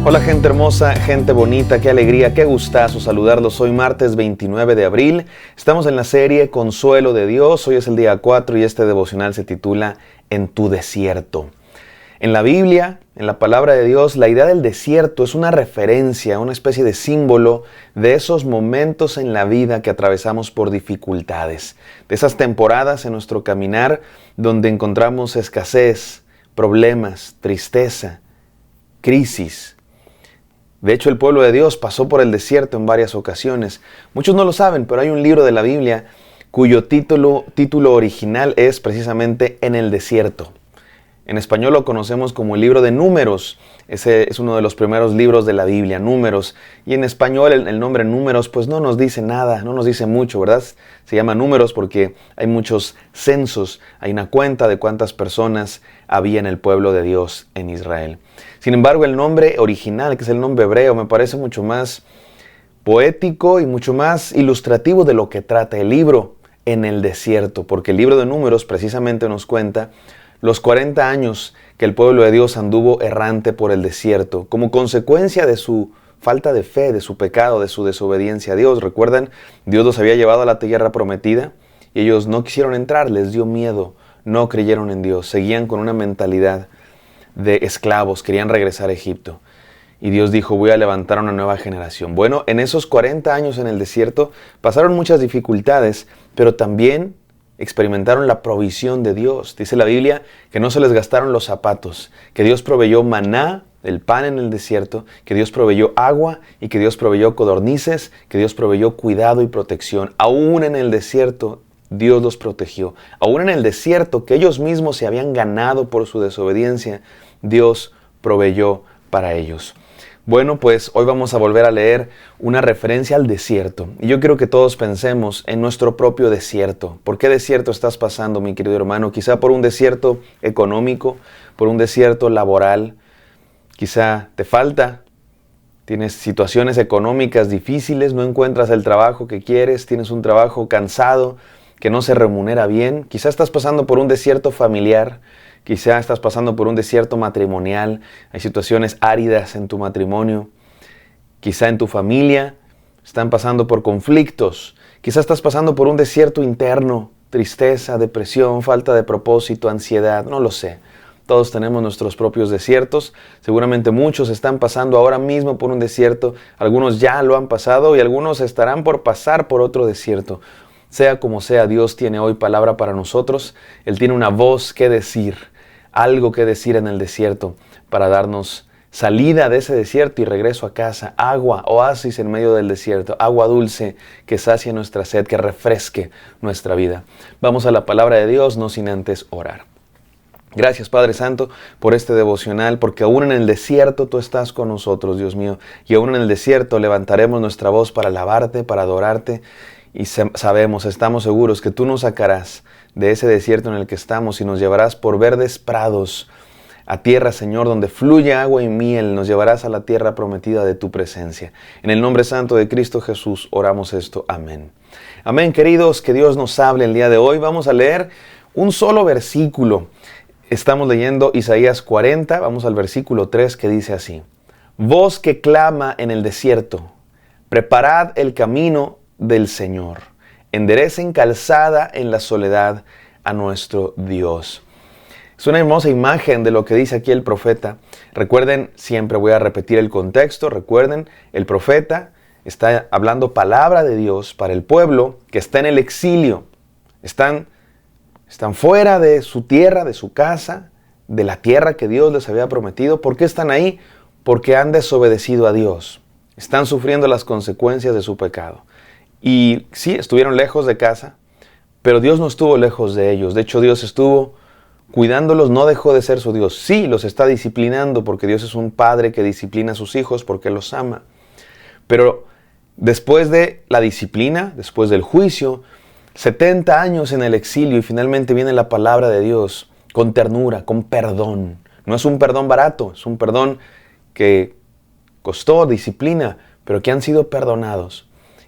Hola gente hermosa, gente bonita, qué alegría, qué gustazo saludarlos. Hoy martes 29 de abril, estamos en la serie Consuelo de Dios. Hoy es el día 4 y este devocional se titula En tu desierto. En la Biblia, en la palabra de Dios, la idea del desierto es una referencia, una especie de símbolo de esos momentos en la vida que atravesamos por dificultades, de esas temporadas en nuestro caminar donde encontramos escasez, problemas, tristeza, crisis. De hecho, el pueblo de Dios pasó por el desierto en varias ocasiones. Muchos no lo saben, pero hay un libro de la Biblia cuyo título original es precisamente En el desierto. En español lo conocemos como el libro de Números. Ese es uno de los primeros libros de la Biblia, Números. Y en español el nombre Números pues no nos dice nada, no nos dice mucho, ¿verdad? Se llama Números porque hay muchos censos, hay una cuenta de cuántas personas había en el pueblo de Dios en Israel. Sin embargo, el nombre original, que es el nombre hebreo, me parece mucho más poético y mucho más ilustrativo de lo que trata el libro En el desierto, porque el libro de Números precisamente nos cuenta los 40 años que el pueblo de Dios anduvo errante por el desierto, como consecuencia de su falta de fe, de su pecado, de su desobediencia a Dios. ¿Recuerdan? Dios los había llevado a la tierra prometida y ellos no quisieron entrar, les dio miedo, no creyeron en Dios, seguían con una mentalidad de esclavos, querían regresar a Egipto. Y Dios dijo, voy a levantar a una nueva generación. Bueno, en esos 40 años en el desierto pasaron muchas dificultades, pero también experimentaron la provisión de Dios. Dice la Biblia que no se les gastaron los zapatos, que Dios proveyó maná, el pan en el desierto, que Dios proveyó agua y que Dios proveyó codornices, que Dios proveyó cuidado y protección. Aún en el desierto Dios los protegió. Aún en el desierto que ellos mismos se habían ganado por su desobediencia, Dios proveyó para ellos. Bueno, pues hoy vamos a volver a leer una referencia al desierto. Y yo quiero que todos pensemos en nuestro propio desierto. ¿Por qué desierto estás pasando, mi querido hermano? Quizá por un desierto económico, por un desierto laboral. Quizá te falta, tienes situaciones económicas difíciles, no encuentras el trabajo que quieres, tienes un trabajo cansado que no se remunera bien. Quizá estás pasando por un desierto familiar. Quizá estás pasando por un desierto matrimonial, hay situaciones áridas en tu matrimonio. Quizá en tu familia están pasando por conflictos. Quizá estás pasando por un desierto interno, tristeza, depresión, falta de propósito, ansiedad, no lo sé. Todos tenemos nuestros propios desiertos. Seguramente muchos están pasando ahora mismo por un desierto. Algunos ya lo han pasado y algunos estarán por pasar por otro desierto. Sea como sea, Dios tiene hoy palabra para nosotros. Él tiene una voz que decir. Algo que decir en el desierto para darnos salida de ese desierto y regreso a casa. Agua, oasis en medio del desierto. Agua dulce que sacie nuestra sed, que refresque nuestra vida. Vamos a la palabra de Dios, no sin antes orar. Gracias, Padre Santo, por este devocional, porque aún en el desierto tú estás con nosotros, Dios mío. Y aún en el desierto levantaremos nuestra voz para alabarte, para adorarte. Y sabemos, estamos seguros que tú nos sacarás de ese desierto en el que estamos y nos llevarás por verdes prados a tierra, Señor, donde fluye agua y miel. Nos llevarás a la tierra prometida de tu presencia. En el nombre santo de Cristo Jesús oramos esto. Amén. Amén, queridos, que Dios nos hable el día de hoy. Vamos a leer un solo versículo. Estamos leyendo Isaías 40, vamos al versículo 3 que dice así. Voz que clama en el desierto, preparad el camino del Señor, enderecen calzada en la soledad a nuestro Dios. Es una hermosa imagen de lo que dice aquí el profeta. Recuerden, siempre voy a repetir el contexto, recuerden, el profeta está hablando palabra de Dios para el pueblo que está en el exilio. Están fuera de su tierra, de su casa, de la tierra que Dios les había prometido. ¿Por qué están ahí? Porque han desobedecido a Dios. Están sufriendo las consecuencias de su pecado. Y sí, estuvieron lejos de casa, pero Dios no estuvo lejos de ellos. De hecho, Dios estuvo cuidándolos, no dejó de ser su Dios. Sí, los está disciplinando porque Dios es un padre que disciplina a sus hijos porque los ama. Pero después de la disciplina, después del juicio, 70 años en el exilio y finalmente viene la palabra de Dios con ternura, con perdón. No es un perdón barato, es un perdón que costó disciplina, pero que han sido perdonados.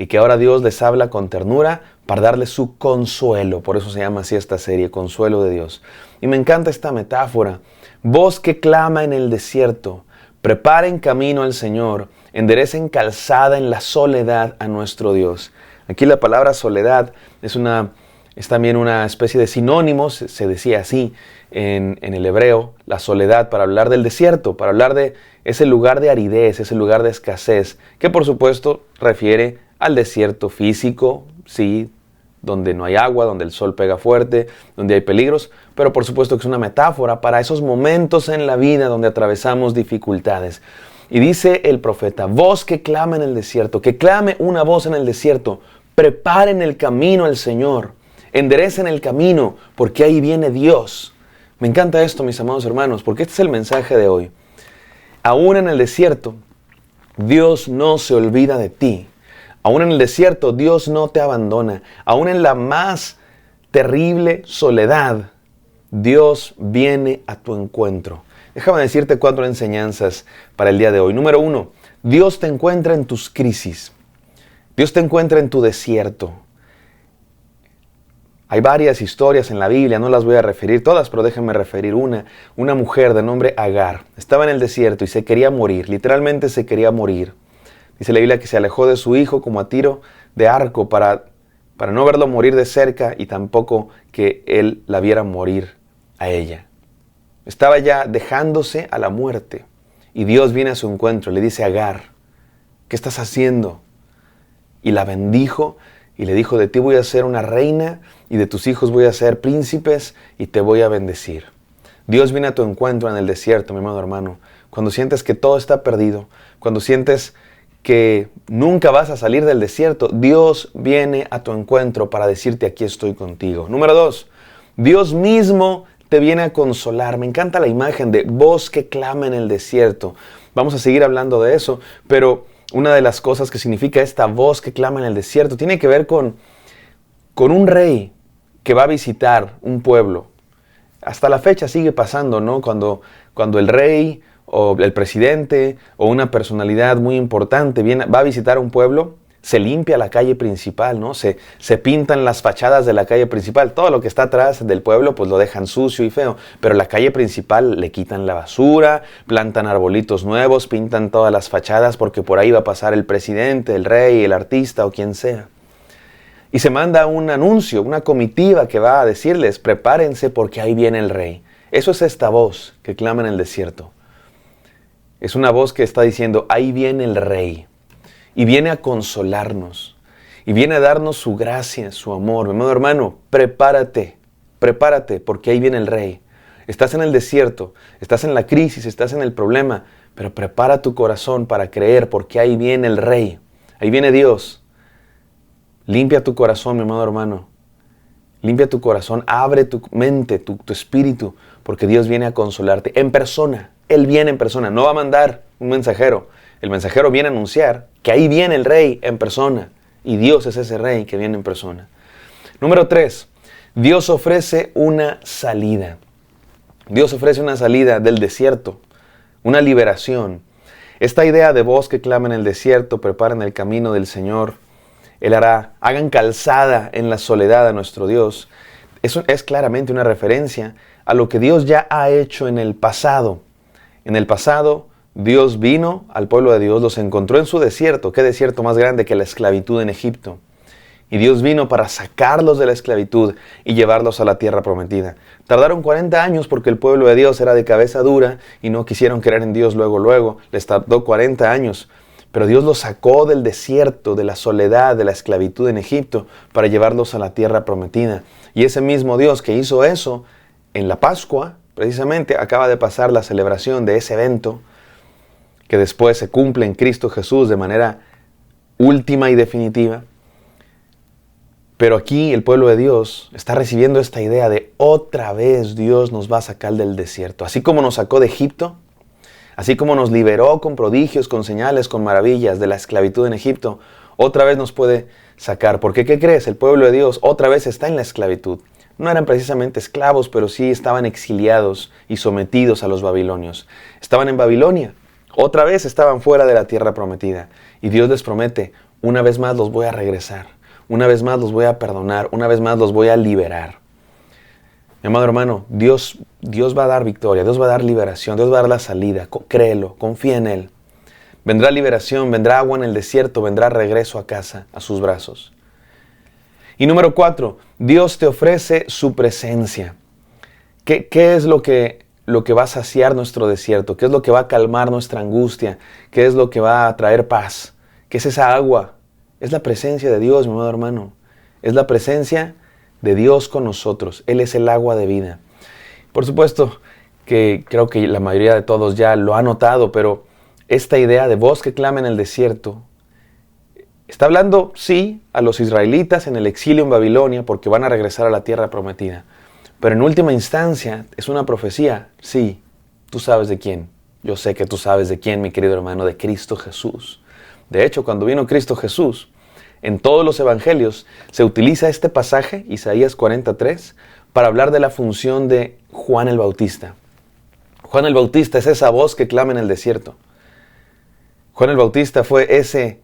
Y que ahora Dios les habla con ternura para darles su consuelo. Por eso se llama así esta serie, Consuelo de Dios. Y me encanta esta metáfora. Voz que clama en el desierto, Preparen camino al Señor, enderecen calzada en la soledad a nuestro Dios. Aquí la palabra soledad es también una especie de sinónimos, se decía así en el hebreo, la soledad, para hablar del desierto, para hablar de ese lugar de aridez, ese lugar de escasez, que por supuesto refiere al desierto físico, sí, donde no hay agua, donde el sol pega fuerte, donde hay peligros, pero por supuesto que es una metáfora para esos momentos en la vida donde atravesamos dificultades. Y dice el profeta, voz que clama en el desierto, que clame una voz en el desierto, preparen el camino al Señor, enderecen el camino, porque ahí viene Dios. Me encanta esto, mis amados hermanos, porque este es el mensaje de hoy. Aún en el desierto, Dios no se olvida de ti. Aún en el desierto, Dios no te abandona. Aún en la más terrible soledad, Dios viene a tu encuentro. Déjame decirte 4 enseñanzas para el día de hoy. Número 1, Dios te encuentra en tus crisis. Dios te encuentra en tu desierto. Hay varias historias en la Biblia, no las voy a referir todas, pero déjenme referir una. Una mujer de nombre Agar estaba en el desierto y se quería morir, literalmente se quería morir. Dice la Biblia que se alejó de su hijo como a tiro de arco para no verlo morir de cerca y tampoco que él la viera morir a ella. Estaba ya dejándose a la muerte y Dios viene a su encuentro, le dice a Agar, ¿qué estás haciendo? Y la bendijo y le dijo, de ti voy a ser una reina y de tus hijos voy a ser príncipes y te voy a bendecir. Dios viene a tu encuentro en el desierto, mi amado hermano. Cuando sientes que todo está perdido, cuando sientes que nunca vas a salir del desierto, Dios viene a tu encuentro para decirte, aquí estoy contigo. Número 2, Dios mismo te viene a consolar. Me encanta la imagen de voz que clama en el desierto. Vamos a seguir hablando de eso, pero una de las cosas que significa esta voz que clama en el desierto tiene que ver con un rey que va a visitar un pueblo. Hasta la fecha sigue pasando, ¿no? Cuando el rey o el presidente o una personalidad muy importante va a visitar un pueblo, se limpia la calle principal, ¿no? Se pintan las fachadas de la calle principal. Todo lo que está atrás del pueblo pues lo dejan sucio y feo. Pero la calle principal le quitan la basura, plantan arbolitos nuevos, pintan todas las fachadas porque por ahí va a pasar el presidente, el rey, el artista o quien sea. Y se manda un anuncio, una comitiva que va a decirles, prepárense porque ahí viene el rey. Eso es esta voz que clama en el desierto. Es una voz que está diciendo, ahí viene el rey. Y viene a consolarnos. Y viene a darnos su gracia, su amor. Mi amado hermano, prepárate porque ahí viene el rey. Estás en el desierto, estás en la crisis, estás en el problema, pero prepara tu corazón para creer porque ahí viene el rey. Ahí viene Dios. Limpia tu corazón, mi amado hermano. Limpia tu corazón, abre tu mente, tu espíritu, porque Dios viene a consolarte en persona. Él viene en persona, no va a mandar un mensajero. El mensajero viene a anunciar que ahí viene el rey en persona. Y Dios es ese rey que viene en persona. Número 3, Dios ofrece una salida. Dios ofrece una salida del desierto, una liberación. Esta idea de voz que clama en el desierto, preparen el camino del Señor. Él hará, hagan calzada en la soledad a nuestro Dios. Eso es claramente una referencia a lo que Dios ya ha hecho en el pasado. En el pasado, Dios vino al pueblo de Dios, los encontró en su desierto. ¿Qué desierto más grande que la esclavitud en Egipto? Y Dios vino para sacarlos de la esclavitud y llevarlos a la tierra prometida. Tardaron 40 años porque el pueblo de Dios era de cabeza dura y no quisieron creer en Dios luego. Les tardó 40 años. Pero Dios los sacó del desierto, de la soledad, de la esclavitud en Egipto para llevarlos a la tierra prometida. Y ese mismo Dios que hizo eso en la Pascua, precisamente acaba de pasar la celebración de ese evento que después se cumple en Cristo Jesús de manera última y definitiva. Pero aquí el pueblo de Dios está recibiendo esta idea de otra vez Dios nos va a sacar del desierto. Así como nos sacó de Egipto, así como nos liberó con prodigios, con señales, con maravillas de la esclavitud en Egipto, otra vez nos puede sacar. Porque, ¿qué crees? El pueblo de Dios otra vez está en la esclavitud. No eran precisamente esclavos, pero sí estaban exiliados y sometidos a los babilonios. Estaban en Babilonia. Otra vez estaban fuera de la tierra prometida. Y Dios les promete, una vez más los voy a regresar. Una vez más los voy a perdonar. Una vez más los voy a liberar. Mi amado hermano, Dios va a dar victoria, Dios va a dar liberación, Dios va a dar la salida. Créelo, confía en Él. Vendrá liberación, vendrá agua en el desierto, vendrá regreso a casa, a sus brazos. Y número 4, Dios te ofrece su presencia. ¿Qué es lo que va a saciar nuestro desierto? ¿Qué es lo que va a calmar nuestra angustia? ¿Qué es lo que va a traer paz? ¿Qué es esa agua? Es la presencia de Dios, mi amado hermano. Es la presencia de Dios con nosotros. Él es el agua de vida. Por supuesto que creo que la mayoría de todos ya lo ha notado, pero esta idea de voz que clama en el desierto está hablando, sí, a los israelitas en el exilio en Babilonia porque van a regresar a la tierra prometida. Pero en última instancia es una profecía, sí, tú sabes de quién. Yo sé que tú sabes de quién, mi querido hermano, de Cristo Jesús. De hecho, cuando vino Cristo Jesús, en todos los evangelios se utiliza este pasaje, Isaías 43, para hablar de la función de Juan el Bautista. Juan el Bautista es esa voz que clama en el desierto. Juan el Bautista fue ese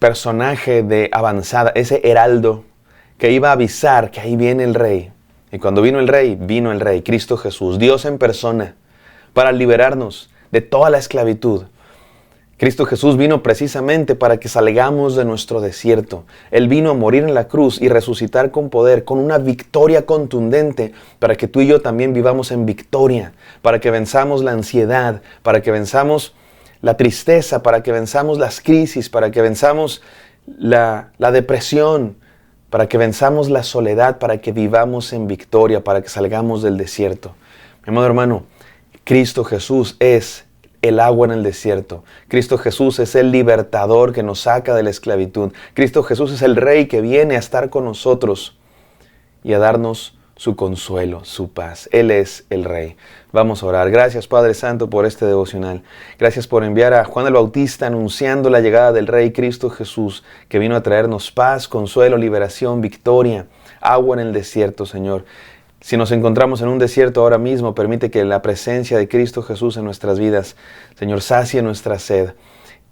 personaje de avanzada, ese heraldo que iba a avisar que ahí viene el Rey. Y cuando vino el Rey, Cristo Jesús, Dios en persona, para liberarnos de toda la esclavitud. Cristo Jesús vino precisamente para que salgamos de nuestro desierto. Él vino a morir en la cruz y resucitar con poder, con una victoria contundente, para que tú y yo también vivamos en victoria, para que venzamos la ansiedad, para que venzamos la tristeza, para que venzamos las crisis, para que venzamos la depresión, para que venzamos la soledad, para que vivamos en victoria, para que salgamos del desierto. Mi amado hermano, Cristo Jesús es el agua en el desierto. Cristo Jesús es el libertador que nos saca de la esclavitud. Cristo Jesús es el Rey que viene a estar con nosotros y a darnos su consuelo, su paz. Él es el Rey. Vamos a orar. Gracias, Padre Santo, por este devocional. Gracias por enviar a Juan el Bautista anunciando la llegada del Rey Cristo Jesús, que vino a traernos paz, consuelo, liberación, victoria, agua en el desierto, Señor. Si nos encontramos en un desierto ahora mismo, permite que la presencia de Cristo Jesús en nuestras vidas, Señor, sacie nuestra sed,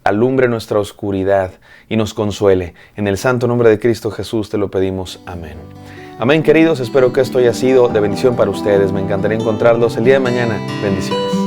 alumbre nuestra oscuridad y nos consuele. En el santo nombre de Cristo Jesús te lo pedimos. Amén. Amén, queridos. Espero que esto haya sido de bendición para ustedes. Me encantaría encontrarlos el día de mañana. Bendiciones.